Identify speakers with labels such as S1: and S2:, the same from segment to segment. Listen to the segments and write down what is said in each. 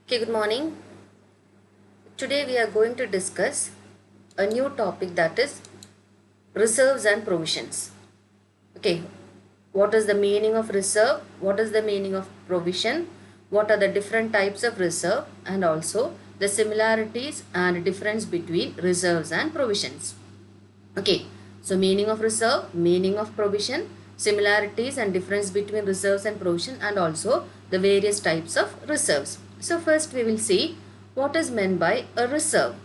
S1: Okay, good morning. Today we are going to discuss a new topic, that is reserves and provisions. Okay, what is the meaning of reserve? What is the meaning of provision? What are the different types of reserve, and also the similarities and difference between reserves and provisions? Okay, so meaning of reserve, meaning of provision, similarities and difference between reserves and provision, and also the various types of reserves. So first we will see what is meant by a reserve.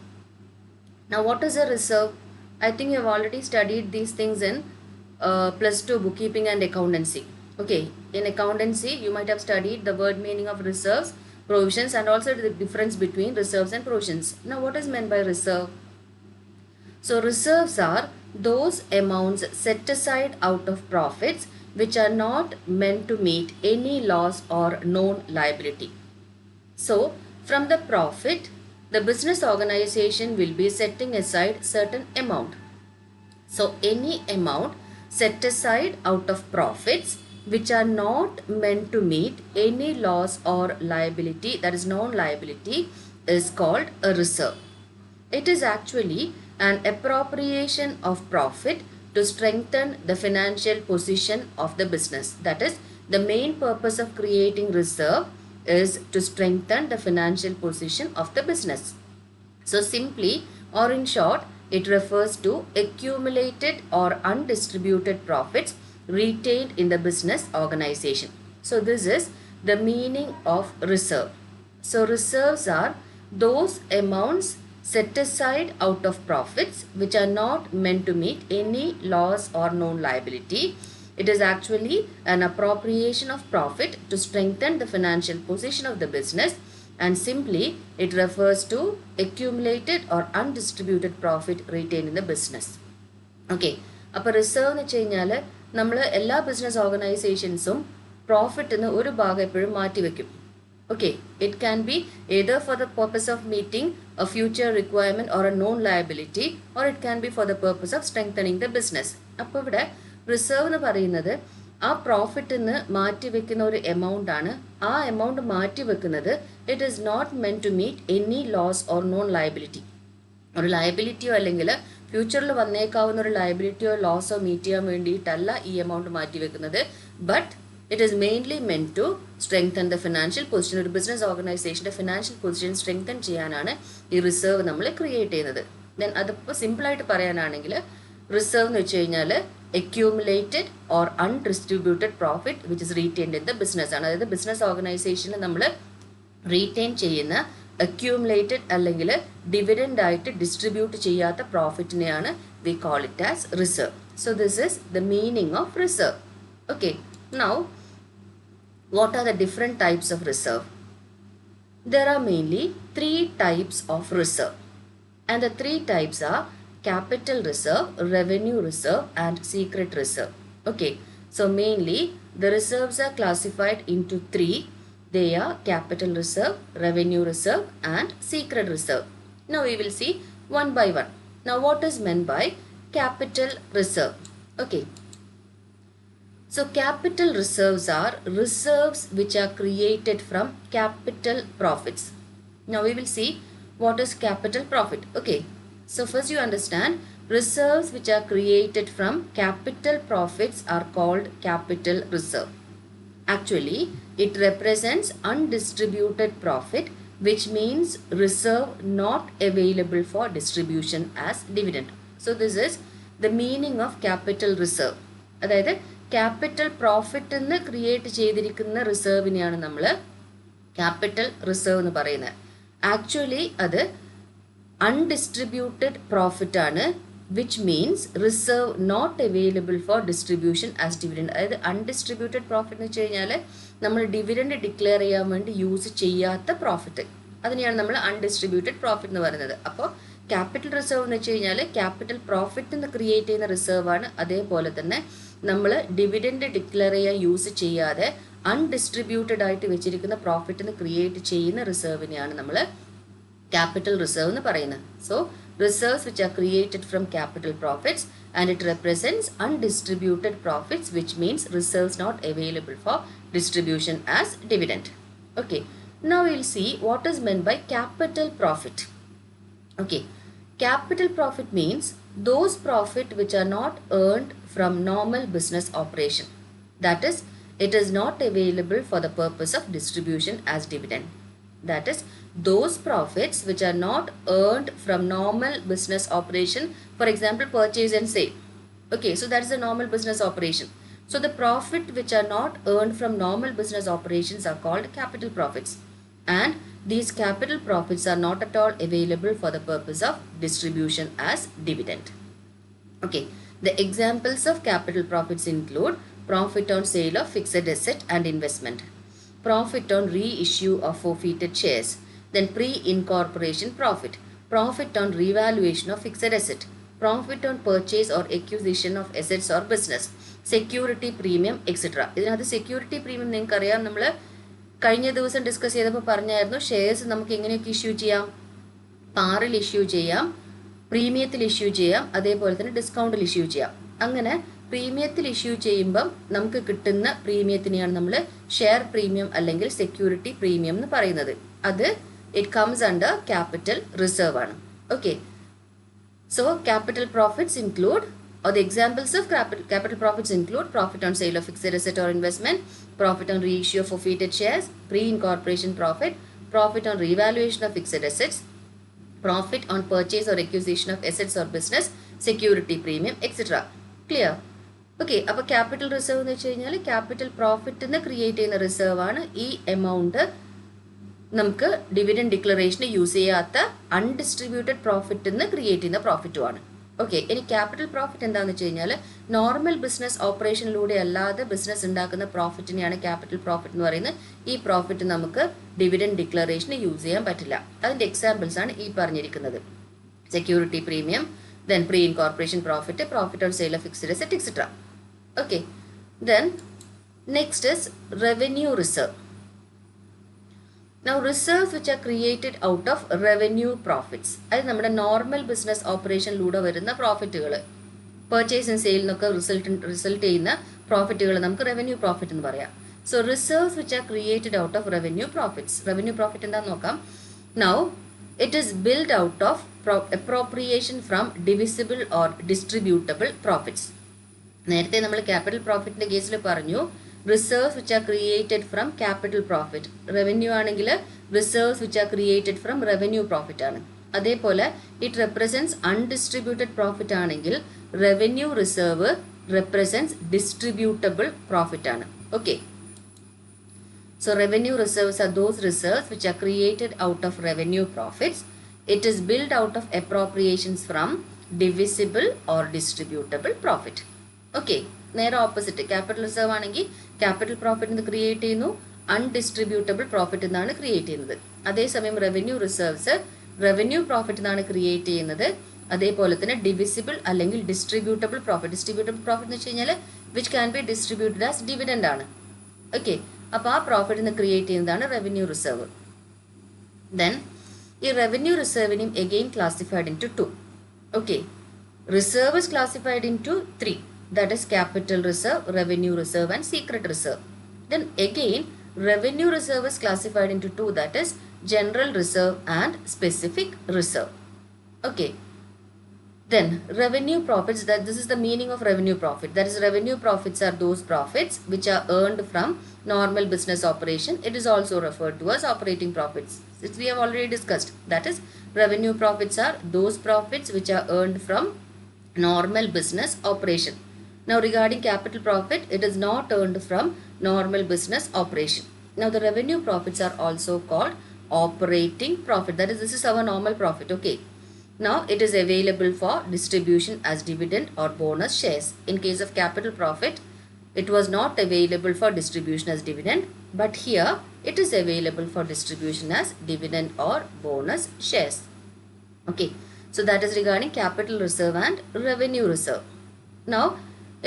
S1: Now what is a reserve? I think you have already studied these things in plus 2 bookkeeping and accountancy. Okay, in accountancy you might have studied the word meaning of reserves, provisions, and also the difference between reserves and provisions. Now what is meant by reserve? So reserves are those amounts set aside out of profits which are not meant to meet any loss or known liability. So from the profit, the business organization will be setting aside certain amount. So any amount set aside out of profits which are not meant to meet any loss or liability, that is known liability, is called a reserve. It is actually an appropriation of profit to strengthen the financial position of the business. That is, the main purpose of creating reserve is to strengthen the financial position of the business. So simply, or in short, it refers to accumulated or undistributed profits retained in the business organization. So this is the meaning of reserve. So reserves are those amounts set aside out of profits which are not meant to meet any loss or known liability. It is actually an appropriation of profit to strengthen the financial position of the business, and simply it refers to accumulated or undistributed profit retained in the business. Okay, അപ്പോൾ reserve എന്ന് വെച്ച് കഴിഞ്ഞാൽ നമ്മൾ എല്ലാ business ഓർഗനൈസേഷൻസും പ്രോഫിറ്റിന് ഒരു ഭാഗം എപ്പോഴും മാറ്റിവെക്കും. Okay, it can be either for the purpose of meeting a future requirement or a known liability, or it can be for the purpose of strengthening the business. അപ്പോൾ ഇവിടെ റിസർവ് എന്ന് പറയുന്നത് ആ പ്രോഫിറ്റിന് മാറ്റിവെക്കുന്ന ഒരു എമൗണ്ട് ആണ്. ആ എമൗണ്ട് മാറ്റിവെക്കുന്നത് it is not meant to meet any loss or known liability. ഒരു ലയബിലിറ്റിയോ അല്ലെങ്കിൽ ഫ്യൂച്ചറിൽ വന്നേക്കാവുന്ന ഒരു ലയബിലിറ്റിയോ ലോസോ മീറ്റ് ചെയ്യാൻ വേണ്ടിയിട്ടല്ല ഈ എമൗണ്ട് മാറ്റിവെക്കുന്നത്. But it is mainly meant to strengthen the financial position. ഒരു ബിസിനസ് ഓർഗനൈസേഷൻ്റെ ഫിനാൻഷ്യൽ പൊസിഷൻ സ്ട്രെങ്തൻ ചെയ്യാനാണ് ഈ റിസർവ് നമ്മൾ ക്രിയേറ്റ് ചെയ്യുന്നത്. ദെൻ അതിപ്പോൾ സിമ്പിളായിട്ട് പറയാനാണെങ്കിൽ റിസർവ് എന്ന് വെച്ച് കഴിഞ്ഞാൽ accumulated or undistributed profit which is retained in the business ആണ്. അതായത് ബിസിനസ് ഓർഗനൈസേഷനിൽ നമ്മൾ റീറ്റെയിൻ ചെയ്യുന്ന അക്യൂമുലേറ്റഡ് അല്ലെങ്കിൽ ഡിവിഡൻഡ് ആയിട്ട് ഡിസ്ട്രിബ്യൂട്ട് ചെയ്യാത്ത പ്രോഫിറ്റിനെയാണ് we call it as reserve. So this is the meaning of reserve. Okay, now what are the different types of reserve? There are mainly 3 types of reserve, and the 3 types are capital reserve, revenue reserve, and secret reserve. Okay, so mainly the reserves are classified into 3. They are capital reserve, revenue reserve, and secret reserve. Now we will see one by one. Now what is meant by capital reserve? Okay, so capital reserves are reserves which are created from capital profits. Now we will see what is capital profit. Okay, so first you understand reserves which are created from capital profits are called capital reserve. Actually, it represents undistributed profit, which means reserve not available for distribution as dividend. So this is the meaning of capital reserve. അതായത് capital profit എന്ന് create ചെയ്തിരിക്കുന്ന റിസർവിനെയാണ് നമ്മൾ capital reserve എന്ന് പറയുന്നത്. Actually അത് undistributed profit ആണ്, which means reserve not available for distribution as dividend. അതായത് അൺഡിസ്ട്രിബ്യൂട്ടഡ് പ്രോഫിറ്റ് എന്ന് വെച്ച് കഴിഞ്ഞാൽ നമ്മൾ ഡിവിഡൻഡ് ഡിക്ലെയർ ചെയ്യാൻ വേണ്ടി യൂസ് ചെയ്യാത്ത പ്രോഫിറ്റ്, അതിനെയാണ് നമ്മൾ അൺഡിസ്ട്രിബ്യൂട്ടഡ് പ്രോഫിറ്റ് എന്ന് പറയുന്നത്. അപ്പോൾ ക്യാപിറ്റൽ റിസർവ് എന്ന് വെച്ച് കഴിഞ്ഞാൽ ക്യാപിറ്റൽ പ്രോഫിറ്റ് എന്ന് ക്രിയേറ്റ് ചെയ്യുന്ന റിസർവ് ആണ്. അതേപോലെ തന്നെ നമ്മൾ ഡിവിഡൻഡ് ഡിക്ലെയർ ചെയ്യാൻ യൂസ് ചെയ്യാതെ അൺഡിസ്ട്രിബ്യൂട്ടഡ് ആയിട്ട് വെച്ചിരിക്കുന്ന പ്രോഫിറ്റിന് ക്രിയേറ്റ് ചെയ്യുന്ന റിസർവിനെയാണ് നമ്മൾ ക്യാപിറ്റൽ റിസർവ് എന്ന് പറയുന്നത്. So reserves which are created from capital profits and it represents undistributed profits which means reserves not available for distribution as dividend. Okay, Now we'll see what is meant by capital profit. Okay, capital profit means those profit which are not earned from normal business operation. That is, it is not available for the purpose of distribution as dividend. That is, those profits which are not earned from normal business operation, for example, purchase and sale. Okay, so that is a normal business operation. So the profit which are not earned from normal business operations are called capital profits. And these capital profits are not at all available for the purpose of distribution as dividend. Okay, the examples of capital profits include profit on sale of fixed asset and investment, profit on reissue of forfeited shares, then pre-incorporation profit, profit on revaluation of fixed asset, profit on purchase or acquisition of assets or business, security premium, etc. ഇതിനകത്ത് security premium നിങ്ങൾക്കറിയാം, നമ്മൾ കഴിഞ്ഞ ദിവസം discuss ചെയ്തപ്പോൾ പറഞ്ഞായിരുന്നു shares നമുക്ക് എങ്ങനെയൊക്കെ issue ചെയ്യാം, പാറിൽ ഇഷ്യൂ ചെയ്യാം, പ്രീമിയത്തിൽ ഇഷ്യൂ ചെയ്യാം, അതേപോലെ തന്നെ ഡിസ്കൗണ്ടിൽ ഇഷ്യൂ ചെയ്യാം. അങ്ങനെ പ്രീമിയത്തിൽ ഇഷ്യൂ ചെയ്യുമ്പം നമുക്ക് കിട്ടുന്ന പ്രീമിയത്തിനെയാണ് നമ്മൾ ഷെയർ പ്രീമിയം അല്ലെങ്കിൽ സെക്യൂരിറ്റി പ്രീമിയം എന്ന് പറയുന്നത്. അത് it comes under capital reserve ആണ്. Okay, so capital profits include or the examples of capital profits include profit on sale of fixed asset or investment, profit on reissue of forfeited shares, pre-incorporation profit, profit on revaluation of fixed assets, profit on purchase or acquisition of assets or business, security premium, etc. Clear? Okay, അപ്പോൾ capital reserve എന്ന് വെച്ച് കഴിഞ്ഞാൽ capital പ്രോഫിറ്റിന് create ചെയ്യുന്ന reserve ആണ്. ഈ amount നമുക്ക് dividend ഡിക്ലറേഷന് use ചെയ്യാത്ത അൺഡിസ്ട്രിബ്യൂട്ടഡ് പ്രോഫിറ്റിന് ക്രിയേറ്റ് ചെയ്യുന്ന പ്രോഫിറ്റുമാണ്. ഓക്കെ, ഇനി ക്യാപിറ്റൽ പ്രോഫിറ്റ് എന്താണെന്ന് വെച്ച് കഴിഞ്ഞാൽ നോർമൽ ബിസിനസ് ഓപ്പറേഷനിലൂടെ അല്ലാതെ ബിസിനസ് ഉണ്ടാക്കുന്ന പ്രോഫിറ്റിനെയാണ് ക്യാപിറ്റൽ പ്രോഫിറ്റ് എന്ന് പറയുന്നത്. ഈ പ്രോഫിറ്റ് നമുക്ക് ഡിവിഡൻഡ് ഡിക്ലറേഷന് യൂസ് ചെയ്യാൻ പറ്റില്ല. അതിൻ്റെ എക്സാമ്പിൾസ് ആണ് ഈ പറഞ്ഞിരിക്കുന്നത്. Security premium, then pre incorporation profit, profit on sale of fixed asset, etcetera. Okay, then next is revenue reserve. Now reserves which are created out of revenue profits, അത് നമ്മുടെ normal business ഓപ്പറേഷനിലൂടെ വരുന്ന പ്രോഫിറ്റുകൾ, purchase and sale എന്നൊക്കെ result ചെയ്യുന്ന പ്രോഫിറ്റുകൾ നമുക്ക് revenue profit എന്ന് പറയാം. So reserves which are created out of revenue profits. Revenue profit എന്താണെന്ന് നോക്കാം. Now it is build out of appropriation from divisible or distributable profits. നേരത്തെ നമ്മൾ ക്യാപിറ്റൽ പ്രോഫിറ്റിൻ്റെ കേസിൽ പറഞ്ഞു reserves which are created from capital profit. Revenue ആണെങ്കിൽ reserves which are created from revenue profit ആണ്. അതേപോലെ it represents undistributed profit ആണെങ്കിൽ revenue reserve represents distributable profit ആണ്. Okay, so revenue reserves are those reserves which are created out of revenue profits. It is built out of appropriations from divisible or distributable profit. Okay, നേരെ opposite. Capital reserve ആണെങ്കിൽ capital profit create ചെയ്യുന്നു, അൺഡിസ്ട്രിബ്യൂട്ടബിൾ profit എന്നാണ് create ചെയ്യുന്നത്. അതേസമയം revenue reserves revenue profit എന്നാണ് create ചെയ്യുന്നത്. അതേപോലെ തന്നെ ഡിവിസിബിൾ അല്ലെങ്കിൽ ഡിസ്ട്രിബ്യൂട്ടബിൾ പ്രോഫിറ്റ്. ഡിസ്ട്രിബ്യൂട്ടബിൾ പ്രോഫിറ്റ് എന്ന് വെച്ച് കഴിഞ്ഞാൽ which can be distributed as dividend ആണ്. ഓക്കെ, അപ്പോൾ ആ പ്രോഫിറ്റ് ക്രിയേറ്റ് ചെയ്യുന്നതാണ് റവന്യൂ റിസർവ്. ദെൻ ഈ റവന്യൂ റിസർവിനെയും again classified into 2. Okay, reserve is classified into 3. That is capital reserve, revenue reserve and secret reserve. Then again revenue reserve is classified into 2, that is general reserve and specific reserve. Okay, then revenue profits, that this is the meaning of revenue profit. That is revenue profits are those profits which are earned from normal business operation. It is also referred to as operating profits, which we have already discussed. That is revenue profits are those profits which are earned from normal business operation. Now regarding capital profit, it is not earned from normal business operation. Now the revenue profits are also called operating profit. That is, this is our normal profit. Okay, now it is available for distribution as dividend or bonus shares. In case of capital profit, it was not available for distribution as dividend, but here it is available for distribution as dividend or bonus shares. Okay, so that is regarding capital reserve and revenue reserve. Now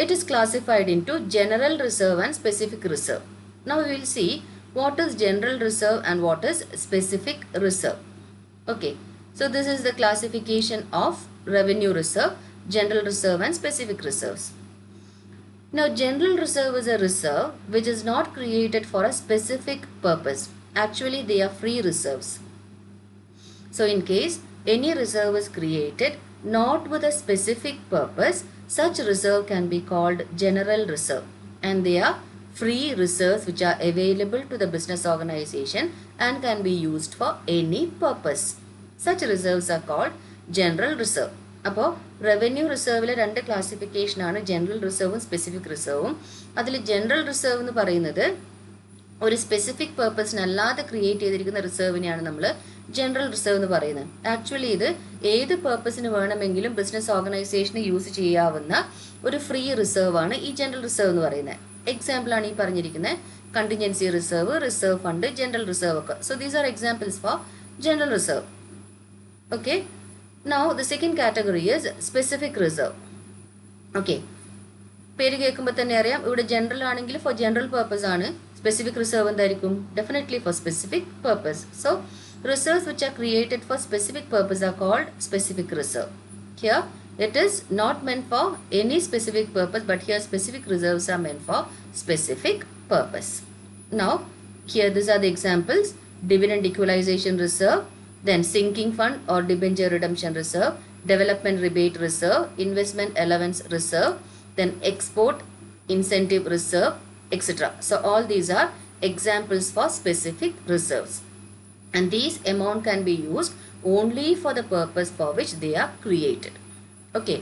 S1: it is classified into general reserve and specific reserve. Now we will see what is general reserve and what is specific reserve. Okay, so this is the classification of revenue reserve, general reserve and specific reserves. Now general reserve is a reserve which is not created for a specific purpose Actually, they are free reserves. So in case any reserve is created not with a specific purpose, such reserve can be called general reserve, and they are free reserves which are available to the business organization and can be used for any purpose. Such reserves are called general reserve. അപ്പോൾ revenue റിസർവിലെ രണ്ട് ക്ലാസിഫിക്കേഷനാണ് general റിസർവും specific റിസർവും. അതിൽ general reserve എന്ന് പറയുന്നത് ഒരു specific പർപ്പസിനല്ലാതെ create ചെയ്തിരിക്കുന്ന റിസർവിനെയാണ് നമ്മൾ general reserve എന്ന് പറയുന്നത്. ആക്ച്വലി ഇത് ഏത് പർപ്പസിന് വേണമെങ്കിലും ബിസിനസ് ഓർഗനൈസേഷന് യൂസ് ചെയ്യാവുന്ന ഒരു ഫ്രീ റിസർവ് ആണ് ഈ ജനറൽ റിസർവ് എന്ന് പറയുന്നത്. എക്സാമ്പിൾ ആണ് ഈ പറഞ്ഞിരിക്കുന്നത് contingency reserve, reserve fund, general reserve ഒക്കെ. So these are examples for general reserve. Okay, now the second category is specific reserve. Okay, പേര് കേൾക്കുമ്പോൾ തന്നെ അറിയാം ഇവിടെ ജനറൽ ആണെങ്കിൽ ഫോർ ജനറൽ പർപ്പസ് ആണ്. സ്പെസിഫിക് റിസർവ് എന്തായിരിക്കും? Definitely for specific purpose. So reserves which are created for specific purpose are called specific reserve. Here it is not meant for any specific purpose, but here specific reserves are meant for specific purpose. Now here these are the examples: dividend equalization reserve, then sinking fund or debenture redemption reserve, development rebate reserve, investment allowance reserve, then export incentive reserve, etc. So all these are examples for specific reserves, and these amount can be used only for the purpose for which they are created. Okay,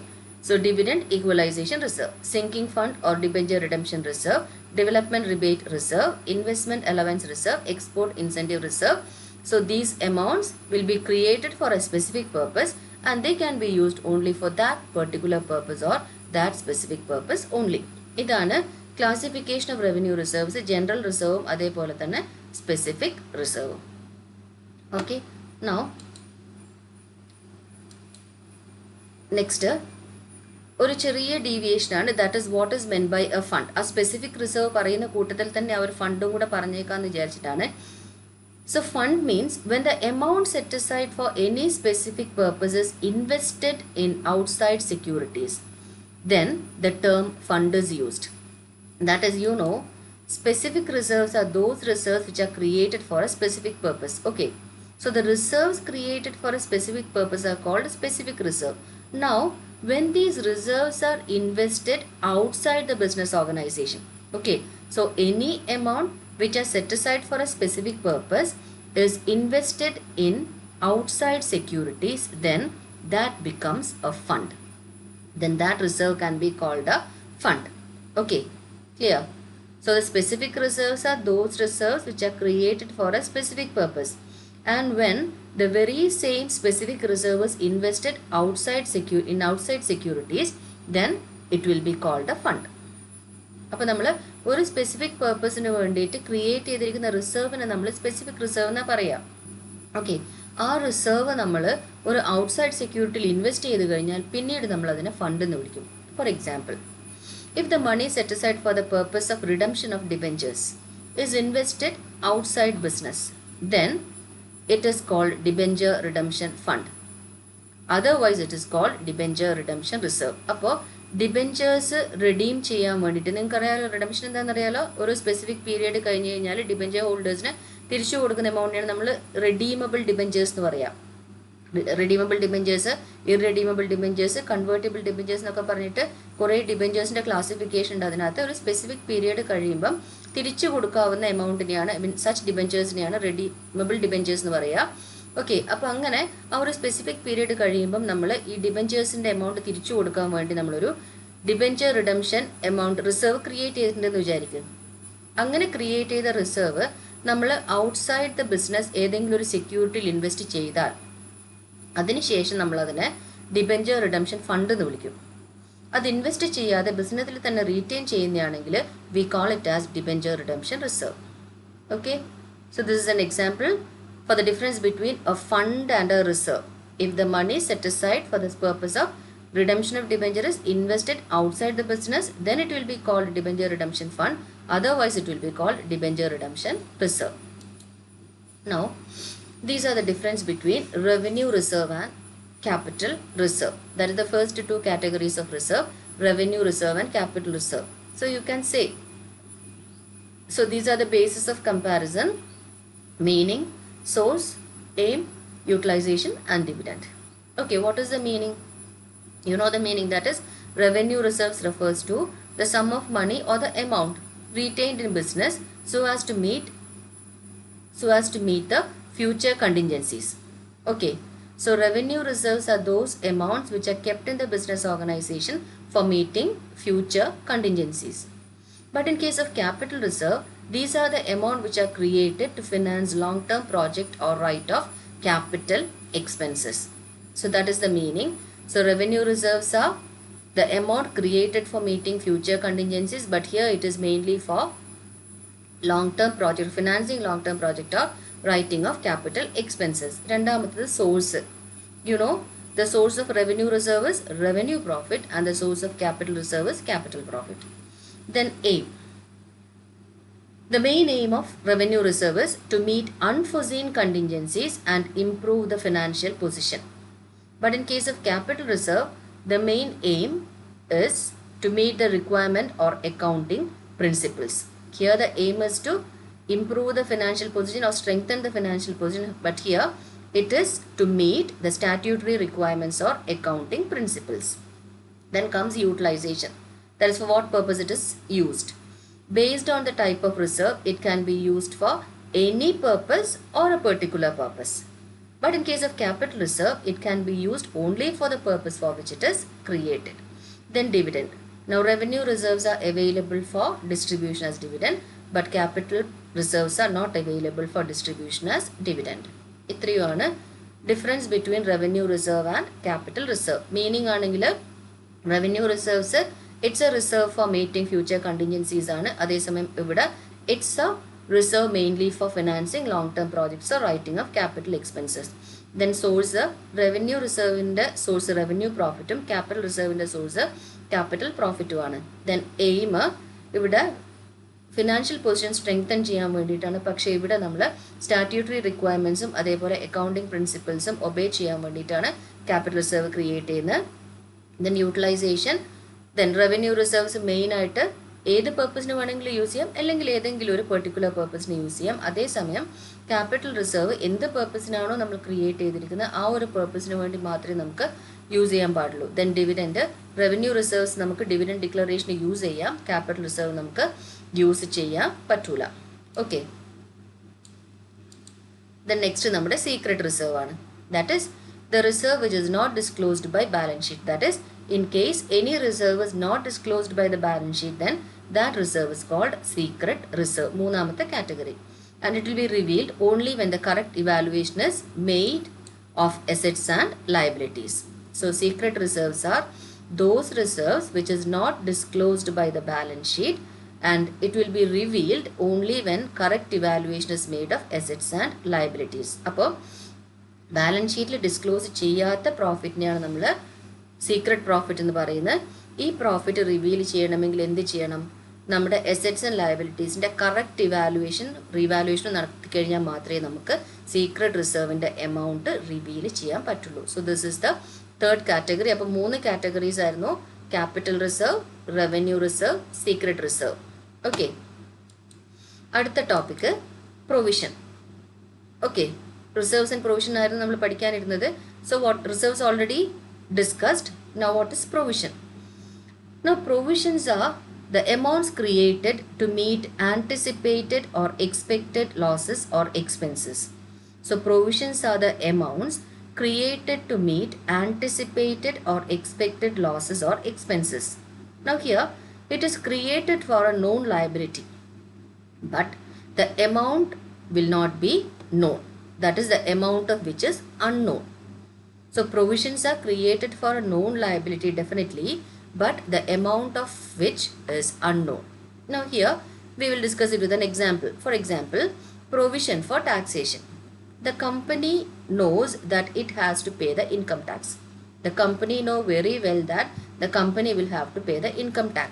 S1: so dividend equalization reserve, sinking fund or debenture redemption reserve, development rebate reserve, investment allowance reserve, export incentive reserve. So these amounts will be created for a specific purpose and they can be used only for that particular purpose or that specific purpose only. ഇതാണ് classification of revenue reserves, general reserve അതേപോലെ തന്നെ specific reserve. Okay, now next ഒരു ചെറിയ deviation ആണ്, that is what is meant by a fund. ആ specific reserve പറയുന്ന കൂട്ടത്തിൽ തന്നെ ആ ഒരു ഫണ്ടും കൂടെ പറഞ്ഞേക്കാന്ന് വിചാരിച്ചിട്ടാണ്. So fund means when the amount set aside for any specific purpose is invested in outside securities, then the term fund is used. That is, you know, specific reserves are those reserves which are created for a specific purpose. Okay, so the reserves created for a specific purpose are called specific reserve. Now when these reserves are invested outside the business organization, okay, so any amount which are set aside for a specific purpose is invested in outside securities, then that becomes a fund. Then that reserve can be called a fund. Okay, clear? So the specific reserves are those reserves which are created for a specific purpose, and when the very same specific reserve is invested outside securities, then it will be called a fund. അപ്പോൾ നമ്മൾ ഒരു specific പർപ്പസിന് വേണ്ടിയിട്ട് create ചെയ്തിരിക്കുന്ന റിസർവിനെ നമ്മൾ specific reserve എന്നാ പറയാം. Okay, ആ റിസർവ് നമ്മൾ ഒരു ഔട്ട്സൈഡ് സെക്യൂരിറ്റിയിൽ ഇൻവെസ്റ്റ് ചെയ്ത് കഴിഞ്ഞാൽ പിന്നീട് നമ്മൾ അതിനെ ഫണ്ട് എന്ന് വിളിക്കും. For example, if the money set aside for the purpose of redemption of debentures is invested outside business, then it is called debenture redemption fund. Otherwise it is called debenture redemption reserve. അപ്പോൾ debentures redeem ചെയ്യാൻ വേണ്ടിയിട്ട്, നിങ്ങൾക്കറിയാലോ redemption എന്താണെന്നറിയാലോ, ഒരു specific period കഴിഞ്ഞ് കഴിഞ്ഞാൽ debenture ഹോൾഡേഴ്സിന് തിരിച്ചു കൊടുക്കുന്ന എമൗണ്ടിനാണ് നമ്മൾ റെഡീമബിൾ ഡിബെഞ്ചേഴ്സ് എന്ന് പറയാം. Redeemable debentures, irredeemable debentures, convertible debentures എന്നൊക്കെ പറഞ്ഞിട്ട് കുറേ ഡിബെഞ്ചേഴ്സിൻ്റെ ക്ലാസിഫിക്കേഷൻ ഉണ്ട്. അതിനകത്ത് ഒരു സ്പെസിഫിക് പീരിയഡ് കഴിയുമ്പം തിരിച്ചു കൊടുക്കാവുന്ന എമൗണ്ടിനെയാണ്, സച്ച് ഡിബെഞ്ചേഴ്സിനെയാണ് റെഡീമബിൾ ഡിബെഞ്ചേഴ്സ് എന്ന് പറയുക. ഓക്കെ, അപ്പോൾ അങ്ങനെ ആ ഒരു സ്പെസിഫിക് പീരിയഡ് കഴിയുമ്പം നമ്മൾ ഈ ഡിബെഞ്ചേഴ്സിൻ്റെ എമൗണ്ട് തിരിച്ചു കൊടുക്കാൻ വേണ്ടി നമ്മളൊരു debenture redemption amount reserve create ചെയ്തിട്ടുണ്ടെന്ന് വിചാരിക്കും. അങ്ങനെ ക്രിയേറ്റ് ചെയ്ത റിസർവ് നമ്മൾ ഔട്ട്സൈഡ് ദ ബിസിനസ് ഏതെങ്കിലും ഒരു സെക്യൂരിറ്റിയിൽ ഇൻവെസ്റ്റ് ചെയ്താൽ അതിനുശേഷം നമ്മളതിനെ ഡിബെഞ്ചർ റിഡംഷൻ ഫണ്ട് എന്ന് വിളിക്കും. അത് ഇൻവെസ്റ്റ് ചെയ്യാതെ ബിസിനസ്സിൽ തന്നെ റീറ്റെയിൻ ചെയ്യുന്നതാണെങ്കിൽ we call it as debenture redemption reserve. Okay, so this is an example for the difference between a fund and a reserve. If the money set aside for this purpose of redemption of debenture is invested outside the business, then it will be called debenture redemption fund. Otherwise it will be called debenture redemption reserve. Now these are the difference between revenue reserve and capital reserve. That is the first two categories of reserve, revenue reserve and capital reserve. So you can say, so these are the basis of comparison. Meaning, source, aim, utilization and dividend. Okay, what is the meaning? You know the meaning, that is revenue reserves refers to the sum of money or the amount retained in business so as to meet the future contingencies. Okay, so revenue reserves are those amounts which are kept in the business organization for meeting future contingencies. But in case of capital reserve, these are the amount which are created to finance long-term project or write-off capital expenses. So that is the meaning. So revenue reserves are the amount created for meeting future contingencies, but here it is mainly for long-term project, financing long-term project or writing of capital expenses. രണ്ടാമത്തത് source. You know, the source of revenue reserve is revenue profit and the source of capital reserve is capital profit. Then aim. The main aim of revenue reserve is to meet unforeseen contingencies and improve the financial position. But in case of capital reserve, the main aim is to meet the requirement or accounting principles. Here the aim is to improve the financial position or strengthen the financial position, but here it is to meet the statutory requirements or accounting principles. Then comes utilization. That is for what purpose it is used. Based on the type of reserve, it can be used for any purpose or a particular purpose. But in case of capital reserve, it can be used only for the purpose for which it is created. Then dividend. Now revenue reserves are available for distribution as dividend, but capital reserves are not available for distribution as dividend. ഇത്രയുമാണ് difference between revenue reserve and capital reserve. Meaning ആണെങ്കിൽ revenue reserves, it's a reserve for meeting future contingencies ആണ്. അതേസമയം ഇവിടെ it's a reserve mainly for financing long-term projects or writing of capital expenses. Then source, revenue reserve in the source revenue profit, capital reserve in the source capital profit ആണ്. Then aim, ഇവിടെ financial position strengthen ചെയ്യാൻ വേണ്ടിയിട്ടാണ്. പക്ഷേ ഇവിടെ നമ്മൾ statutory റിക്വയർമെൻറ്റ്സും അതേപോലെ accounting പ്രിൻസിപ്പിൾസും obey ചെയ്യാൻ വേണ്ടിയിട്ടാണ് ക്യാപിറ്റൽ റിസർവ് ക്രിയേറ്റ് ചെയ്യുന്നത്. Then utilization, then revenue reserves മെയിനായിട്ട് ഏത് പർപ്പസിന് വേണമെങ്കിലും യൂസ് ചെയ്യാം, അല്ലെങ്കിൽ ഏതെങ്കിലും ഒരു പെർട്ടിക്കുലർ പർപ്പസിന് യൂസ് ചെയ്യാം. അതേസമയം ക്യാപിറ്റൽ റിസർവ് എന്ത് പർപ്പസിനാണോ നമ്മൾ ക്രിയേറ്റ് ചെയ്തിരിക്കുന്നത് ആ ഒരു പർപ്പസിന് വേണ്ടി മാത്രമേ നമുക്ക് യൂസ് ചെയ്യാൻ പാടുള്ളൂ. ദെൻ ഡിവിഡൻഡ്, റവന്യൂ റിസർവ്സ് നമുക്ക് ഡിവിഡൻഡ് ഡിക്ലറേഷന് യൂസ് ചെയ്യാം, ക്യാപിറ്റൽ റിസർവ് നമുക്ക് യൂസ് ചെയ്യാൻ പറ്റൂല. ഓക്കെ, ദെൻ നെക്സ്റ്റ് നമ്മുടെ സീക്രട്ട് റിസർവ് ആണ്. That is the reserve which is not disclosed by balance sheet. That is in case any reserve is not disclosed by the balance sheet, then that reserve is called secret reserve. മൂന്നാമത്തെ category. And it will be revealed only when the correct evaluation is made of assets and liabilities. So secret reserves are those reserves which is not disclosed by the balance sheet, and it will be revealed only when correct evaluation is made of assets and liabilities. അപ്പോൾ balance ഷീറ്റിൽ disclose ചെയ്യാത്ത പ്രോഫിറ്റിനെയാണ് നമ്മൾ secret profit എന്ന് പറയുന്നത്. ഈ profit reveal ചെയ്യണമെങ്കിൽ എന്ത് ചെയ്യണം? നമ്മുടെ അസറ്റ്സ് ആൻഡ് ലയബിലിറ്റീസിൻ്റെ കറക്റ്റ് റീവാലുവേഷൻ നടത്തി കഴിഞ്ഞാൽ മാത്രമേ നമുക്ക് സീക്രട്ട് റിസർവിൻ്റെ എമൗണ്ട് റിവീൽ ചെയ്യാൻ പറ്റുള്ളൂ. So this is the third category. അപ്പോൾ 3 കാറ്റഗറീസ് ആയിരുന്നു: capital reserve, revenue reserve, secret reserve. Okay, അടുത്ത topic provision. Okay, reserves and provision ആയിരുന്നു നമ്മൾ പഠിക്കാനിരുന്നത്. So what reserves already discussed. Now what is provision? Now provisions are the amounts created to meet anticipated or expected losses or expenses. So provisions are the amounts created to meet anticipated or expected losses or expenses. Now here it is created for a known liability, but the amount will not be known. That is the amount of which is unknown. So provisions are created for a known liability definitely, but the amount of which is unknown. Now here we will discuss it with an example. For example, provision for taxation. The company knows that it has to pay the income tax. The company know very well that the company will have to pay the income tax.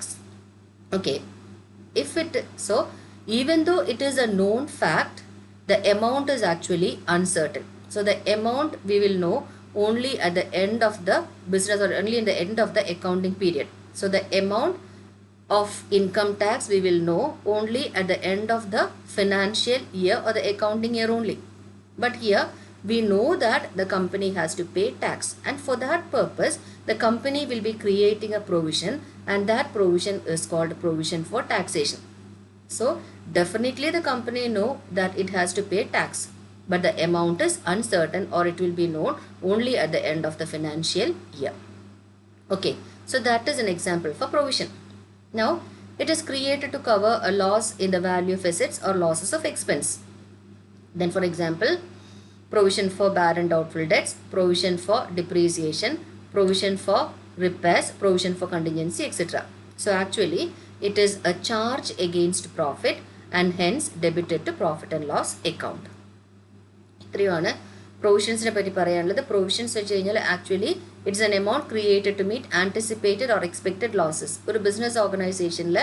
S1: Okay, so even though it is a known fact, the amount is actually uncertain. So the amount we will know only at the end of the business or only in the end of the accounting period. So the amount of income tax we will know only at the end of the financial year or the accounting year only. But here we know that the company has to pay tax, and for that purpose the company will be creating a provision, and that provision is called provision for taxation. So definitely the company know that it has to pay tax, but the amount is uncertain, or it will be known only at the end of the financial year. Okay, so that is an example for provision. Now, it is created to cover a loss in the value of assets or losses of expense. Then for example, provision for bad and doubtful debts, provision for depreciation, provision for repairs, provision for contingency, etc. So actually, it is a charge against profit and hence debited to profit and loss account. ഇത്രയുമാണ് പ്രൊവിഷൻസിനെ പറ്റി പറയാനുള്ളത്. Provisions വെച്ച് കഴിഞ്ഞാൽ actually it's an amount created to meet anticipated or expected losses. ഒരു business ഓർഗനൈസേഷനിൽ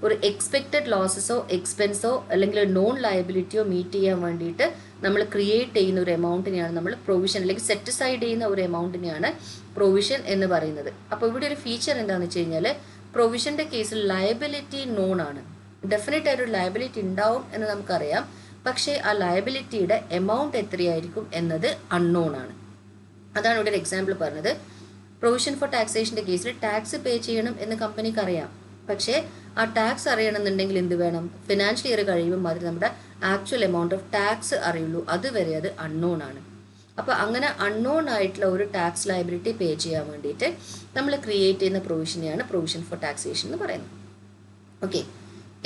S1: ഒരു expected ലോസസോ എക്സ്പെൻസോ അല്ലെങ്കിൽ non ലയബിലിറ്റിയോ meet ചെയ്യാൻ വേണ്ടിയിട്ട് നമ്മൾ ക്രിയേറ്റ് ചെയ്യുന്ന ഒരു എമൗണ്ടിനെയാണ് നമ്മൾ പ്രൊവിഷൻ അല്ലെങ്കിൽ സെറ്റ് സൈഡ് ചെയ്യുന്ന ഒരു എമൗണ്ടിനെയാണ് പ്രൊവിഷൻ എന്ന് പറയുന്നത്. അപ്പോൾ ഇവിടെ ഒരു ഫീച്ചർ എന്താണെന്ന് വെച്ച് കഴിഞ്ഞാൽ പ്രൊവിഷൻ്റെ കേസിൽ ലയബിലിറ്റി നോൺ ആണ്. ഡെഫിനറ്റ് ആയിട്ടൊരു ലയബിലിറ്റി ഉണ്ടാവും എന്ന് നമുക്കറിയാം, പക്ഷേ ആ ലയബിലിറ്റിയുടെ എമൗണ്ട് എത്രയായിരിക്കും എന്നത് അൺനോൺ ആണ്. അതാണ് ഇവിടെ ഒരു എക്സാമ്പിൾ പറഞ്ഞത്. പ്രൊവിഷൻ ഫോർ ടാക്സേഷൻ്റെ കേസിൽ ടാക്സ് പേ ചെയ്യണം എന്ന് കമ്പനിക്ക് അറിയാം, പക്ഷേ ആ ടാക്സ് അറിയണമെന്നുണ്ടെങ്കിൽ എന്ത് വേണം? ഫിനാൻഷ്യൽ ഇയർ കഴിയുമ്പോൾ മാത്രമേ നമ്മുടെ ആക്ച്വൽ എമൗണ്ട് ഓഫ് ടാക്സ് അറിയുള്ളൂ. അതുവരെ അത് അൺനോൺ ആണ്. അപ്പോൾ അങ്ങനെ അൺനോൺ ആയിട്ടുള്ള ഒരു ടാക്സ് ലയബിലിറ്റി പേ ചെയ്യാൻ വേണ്ടിയിട്ട് നമ്മൾ ക്രിയേറ്റ് ചെയ്യുന്ന പ്രൊവിഷനെയാണ് പ്രൊവിഷൻ ഫോർ ടാക്സേഷൻ എന്ന് പറയുന്നത്. ഓക്കെ,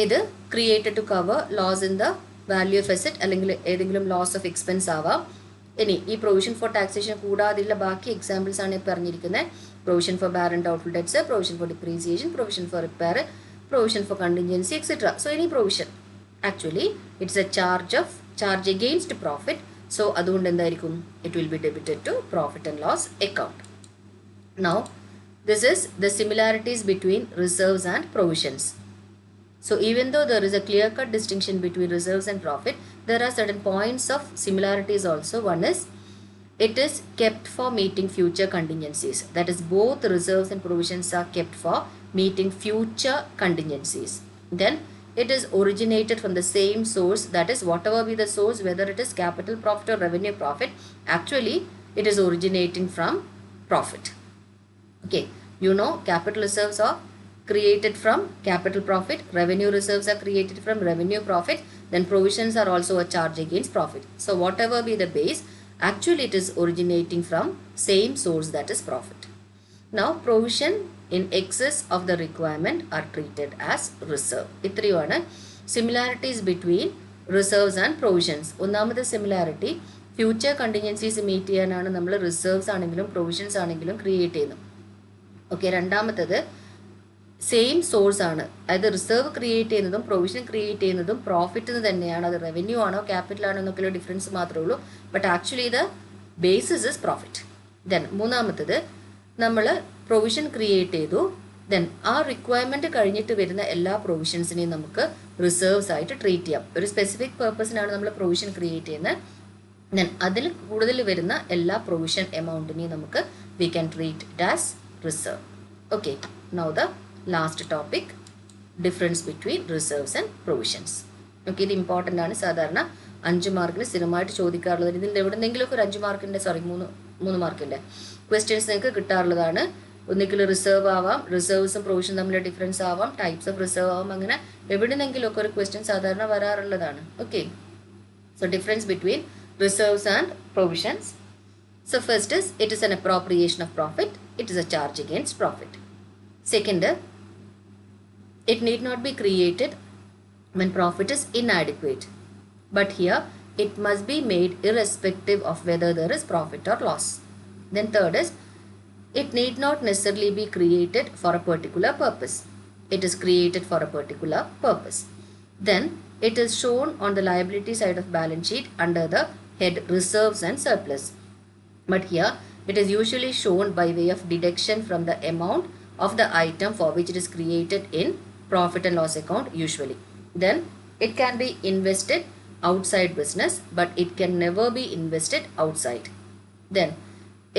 S1: ഇത് created to cover loss in the value of asset അല്ലെങ്കിൽ ഏതെങ്കിലും ലോസ് ഓഫ് എക്സ്പെൻസ് ആവാം. ഇനി ഈ പ്രൊവിഷൻ ഫോർ ടാക്സേഷൻ കൂടാതെയുള്ള ബാക്കി എക്സാമ്പിൾസ് ആണ് പറഞ്ഞിരിക്കുന്നത്. Provision for bad and doubtful debts, provision for depreciation, provision for repair, provision for contingency etcetera. So any provision actually it's a charge against profit. So അതുകൊണ്ട് എന്തായിരിക്കും? It will be debited to profit and loss account. Now this is the similarities between reserves and provisions. So even though there is a clear-cut distinction between reserves and profit, there are certain points of similarities also. One is, it is kept for meeting future contingencies. That is, both reserves and provisions are kept for meeting future contingencies. Then, it is originated from the same source. That is, whatever be the source, whether it is capital profit or revenue profit, actually, it is originating from profit. Okay, you know, capital reserves are created from capital profit, revenue reserves are created from revenue profit, then provisions are also a charge against profit. So whatever be the base, actually it is originating from same source, that is profit. Now provision in excess of the requirement are treated as reserve. ഇത്രയുമാണ് similarities between reserves and provisions. ഒന്നാമത്തെ similarity, future contingencies meet ചെയ്യാനാണ് നമ്മൾ reserves ആണെങ്കിലും provisions ആണെങ്കിലും create ചെയ്യുന്നത്. Okay, രണ്ടാമത്തേത് same source ആണ്. അതായത് റിസർവ് ക്രിയേറ്റ് ചെയ്യുന്നതും പ്രൊവിഷൻ ക്രിയേറ്റ് ചെയ്യുന്നതും പ്രോഫിറ്റ് തന്നെയാണ്. അത് റവന്യൂ ആണോ ക്യാപിറ്റൽ ആണോ എന്നൊക്കെയുള്ള ഡിഫറൻസ് മാത്രമേ ഉള്ളൂ. But actually the basis is profit. Then മൂന്നാമത്തത്, നമ്മൾ പ്രൊവിഷൻ ക്രിയേറ്റ് ചെയ്തു, ദെൻ ആ റിക്വയർമെൻറ്റ് കഴിഞ്ഞിട്ട് വരുന്ന എല്ലാ പ്രൊവിഷൻസിനെയും നമുക്ക് റിസർവ്സ് ആയിട്ട് ട്രീറ്റ് ചെയ്യാം. ഒരു സ്പെസിഫിക് പേർപ്പസിനാണ് നമ്മൾ പ്രൊവിഷൻ ക്രിയേറ്റ് ചെയ്യുന്നത്. ദെൻ അതിൽ കൂടുതൽ വരുന്ന എല്ലാ പ്രൊവിഷൻ എമൗണ്ടിനെയും നമുക്ക് we can treat it as reserve. Okay, now the last topic, difference between reserves and provisions. Okay, ഇത് ഇമ്പോർട്ടൻ്റ് ആണ്. സാധാരണ 5 മാർക്കിന് സ്ഥിരമായിട്ട് ചോദിക്കാറുള്ളത്. ഇതിൽ എവിടെന്നെങ്കിലുമൊക്കെ ഒരു 5 മാർക്കിൻ്റെ 3 മാർക്കിൻ്റെ ക്വസ്റ്റ്യൻസ് നിങ്ങൾക്ക് കിട്ടാറുള്ളതാണ്. ഒന്നിക്കൽ റിസർവ് ആവാം, റിസർവ്സും പ്രൊവിഷനും തമ്മിലുള്ള ഡിഫറൻസ് ആവാം, ടൈപ്സ് ഓഫ് റിസർവ് ആവാം, അങ്ങനെ എവിടെന്നെങ്കിലുമൊക്കെ ഒരു ക്വസ്റ്റ്യൻ സാധാരണ വരാറുള്ളതാണ്. Okay, so difference between reserves and provisions. So first is, it is an appropriation of profit, it is a charge against profit. Second, it need not be created when profit is inadequate, but here it must be made irrespective of whether there is profit or loss. Then third is, it need not necessarily be created for a particular purpose. It is created for a particular purpose. Then it is shown on the liability side of balance sheet under the head reserves and surplus. But here it is usually shown by way of deduction from the amount of the item for which it is created in profit and loss account usually. Then it can be invested outside business, but it can never be invested outside. Then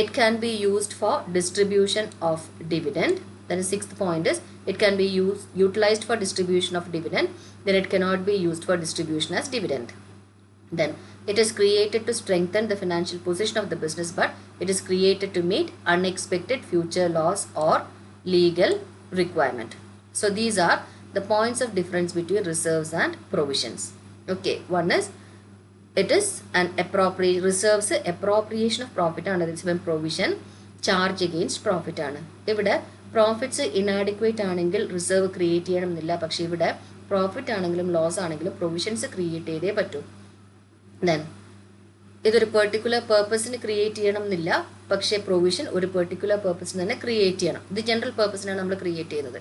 S1: it can be used for distribution of dividend, Then the sixth point is it can be utilized for distribution of dividend, then it cannot be used for distribution as dividend. Then it is created to strengthen the financial position of the business, but it is created to meet unexpected future loss or legal requirement. So these are the points of difference between reserves and provisions. Okay, one is it is an appropriate reserves appropriation of profit ആണ്, അതേസമയം provision charge against profit ആണ്. ഇവിടെ profits inadequate ആണെങ്കിൽ reserve create ചെയ്യണമെന്നില്ല, പക്ഷേ ഇവിടെ profit ആണെങ്കിലും loss ആണെങ്കിലും പ്രൊവിഷൻസ് ക്രിയേറ്റ് ചെയ്തേ പറ്റൂ. ദെൻ ഇതൊരു പെർട്ടിക്കുലർ പേർപ്പസിന് ക്രിയേറ്റ് ചെയ്യണം എന്നില്ല, പക്ഷേ പ്രൊവിഷൻ ഒരു പെർട്ടിക്കുലർ പേർപ്പസിന് തന്നെ ക്രിയേറ്റ് ചെയ്യണം. ഇത് ജനറൽ പേർപ്പസിനാണ് നമ്മൾ ക്രിയേറ്റ് ചെയ്യുന്നത്.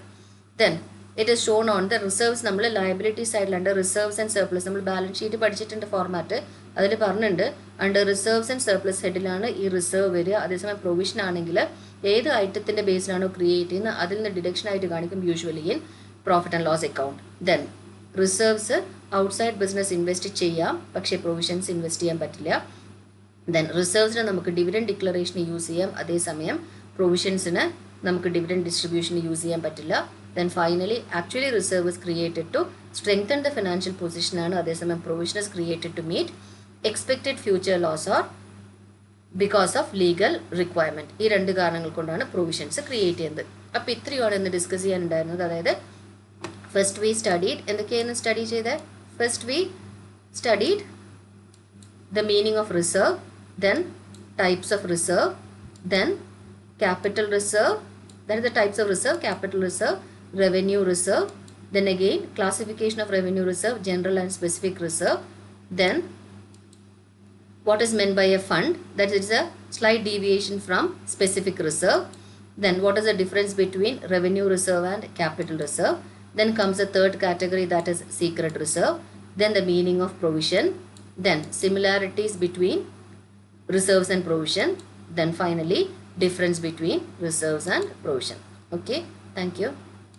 S1: Then it is shown on the reserves. നമ്മൾ ലയബിലിറ്റി സൈഡിലുണ്ട് റിസർവ്സ് ആൻഡ് സർപ്ലസ്. നമ്മൾ ബാലൻസ് ഷീറ്റ് പഠിച്ചിട്ടുണ്ട് ഫോർമാറ്റ്, അതിൽ പറഞ്ഞിട്ടുണ്ട് അണ്ടർ റിസർവ്സ് ആൻഡ് സർപ്ലസ് ഹെഡിലാണ് ഈ റിസർവ് വരിക. അതേസമയം പ്രൊവിഷൻ ആണെങ്കിൽ ഏത് ഐറ്റത്തിൻ്റെ ബേസിലാണോ ക്രിയേറ്റ് ചെയ്യുന്നത് അതിൽ നിന്ന് ഡിഡക്ഷൻ ആയിട്ട് കാണിക്കും, usually in profit and loss account. Then reserves outside business invest ചെയ്യാം, പക്ഷേ പ്രൊവിഷൻസ് ഇൻവെസ്റ്റ് ചെയ്യാൻ പറ്റില്ല. ദെൻ റിസർവ്സിന് നമുക്ക് ഡിവിഡൻഡ് ഡിക്ലറേഷന് യൂസ് ചെയ്യാം, അതേസമയം പ്രൊവിഷൻസിന് നമുക്ക് ഡിവിഡൻഡ് ഡിസ്ട്രിബ്യൂഷന് യൂസ് ചെയ്യാൻ പറ്റില്ല. Then finally, actually reserve is created to strengthen the financial position ആണ്, അതേസമയം provision is created to meet expected future loss or because of legal requirement. ഈ രണ്ട് കാരണങ്ങൾ കൊണ്ടാണ് പ്രൊവിഷൻസ് ക്രിയേറ്റ് ചെയ്യുന്നത്. അപ്പോൾ ഇത്രയാണ് ഇന്ന് ഡിസ്കസ് ചെയ്യാനുണ്ടായിരുന്നത്. അതായത് ഫസ്റ്റ് വി സ്റ്റഡീഡ്, എന്തൊക്കെയാണ് സ്റ്റഡി ചെയ്തത്? First we studied the meaning of reserve, then types of reserve, then capital reserve, that is the types of reserve, capital reserve, revenue reserve, then again classification of revenue reserve, general and specific reserve, then what is meant by a fund, that is a slight deviation from specific reserve, then what is the difference between revenue reserve and capital reserve, then comes the third category, that is secret reserve, then the meaning of provision, then similarities between reserves and provision, then finally difference between reserves and provision. Okay, thank you.